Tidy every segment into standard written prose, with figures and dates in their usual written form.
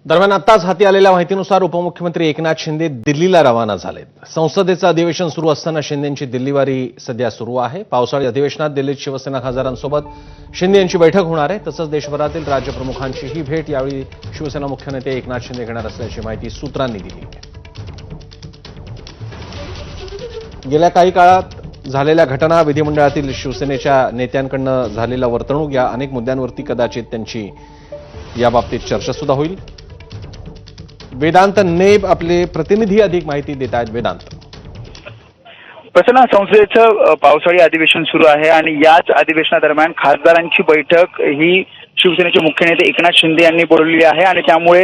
दरम्यान आत्ताच हाती आलेल्या माहितीनुसार उपमुख्यमंत्री एकनाथ शिंदे दिल्लीला रवाना झालेत. संसदेचं अधिवेशन सुरू असताना शिंदेंची दिल्लीवारी सध्या सुरू आहे. पावसाळी अधिवेशनात दिल्लीत शिवसेना खासदारांसोबत शिंदे यांची बैठक होणार आहे. तसंच देशभरातील राज्यप्रमुखांची ही भेट यावेळी शिवसेना मुख्य नेते एकनाथ शिंदे घेणार असल्याची माहिती सूत्रांनी दिली आहे. गेल्या काही काळात झालेल्या घटना, विधिमंडळातील शिवसेनेच्या नेत्यांकडून झालेल्या वर्तणूक या अनेक मुद्द्यांवरती कदाचित त्यांची याबाबतीत चर्चा सुद्धा होईल. वेदांत नेब आपले प्रतिनिधी अधिक माहिती देत आहेत. वेदांत, प्रसन्न, संसदेचं पावसाळी अधिवेशन सुरू आहे आणि याच अधिवेशनादरम्यान खासदारांची बैठक ही शिवसेनेचे मुख्य नेते एकनाथ शिंदे यांनी बोलवली आहे आणि त्यामुळे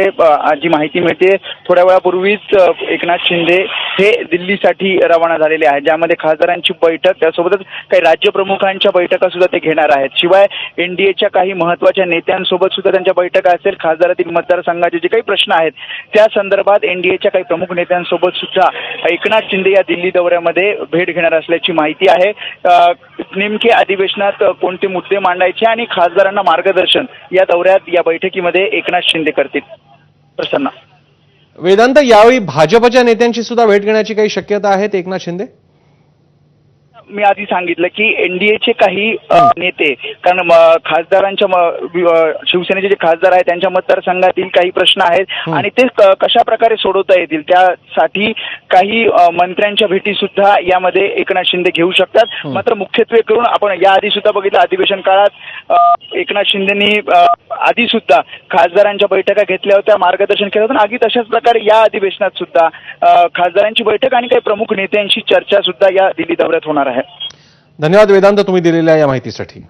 जी माहिती मिळते थोड्या वेळापूर्वीच एकनाथ शिंदे हे दिल्लीसाठी रवाना झालेले आहेत, ज्यामध्ये खासदारांची बैठक त्यासोबतच काही राज्यप्रमुखांच्या बैठका सुद्धा ते घेणार आहेत. शिवाय एनडीएच्या काही महत्वाच्या नेत्यांसोबत सुद्धा त्यांच्या बैठका असेल. खासदारातील मतदारसंघाचे जे काही प्रश्न आहेत त्या संदर्भात एनडीएच्या काही प्रमुख नेत्यांसोबत सुद्धा एकनाथ शिंदे या दिल्ली दौऱ्यामध्ये भेट घेणार असल्याची माहिती आहे. नेमके अधिवेशनात कोणते मुद्दे मांडायचे आणि खासदारांना मार्गदर्शन या दौऱ्यात या बैठकीमध्ये एकनाथ शिंदे करतील. प्रसन्न, वेदांत, यावेळी भाजपच्या नेत्यांची सुद्धा भेट घेण्याची काही शक्यता आहे एकनाथ शिंदे? मी आधी सांगितलं की एनडीएचे काही नेते, कारण खासदारांच्या शिवसेनेचे जे खासदार आहेत त्यांच्या मतदारसंघातील काही प्रश्न आहेत आणि ते कशा प्रकारे सोडवता येतील त्यासाठी काही मंत्र्यांच्या भेटी सुद्धा यामध्ये एकनाथ शिंदे घेऊ शकतात. मात्र मुख्यत्वे करून आपण याआधी सुद्धा बघितलं, अधिवेशन काळात एकनाथ शिंदेनी आधी सुद्धा खासदारांच्या बैठका घेतल्या होत्या, मार्गदर्शन केलं होतं. अगदी तशाच प्रकारे या अधिवेशनात सुद्धा खासदारांची बैठक आणि काही प्रमुख नेत्यांशी चर्चा सुद्धा या दिल्ली दौऱ्यात होणार आहे. धन्यवाद वेदांत, तुम्ही दिलेल्या या माहितीसाठी.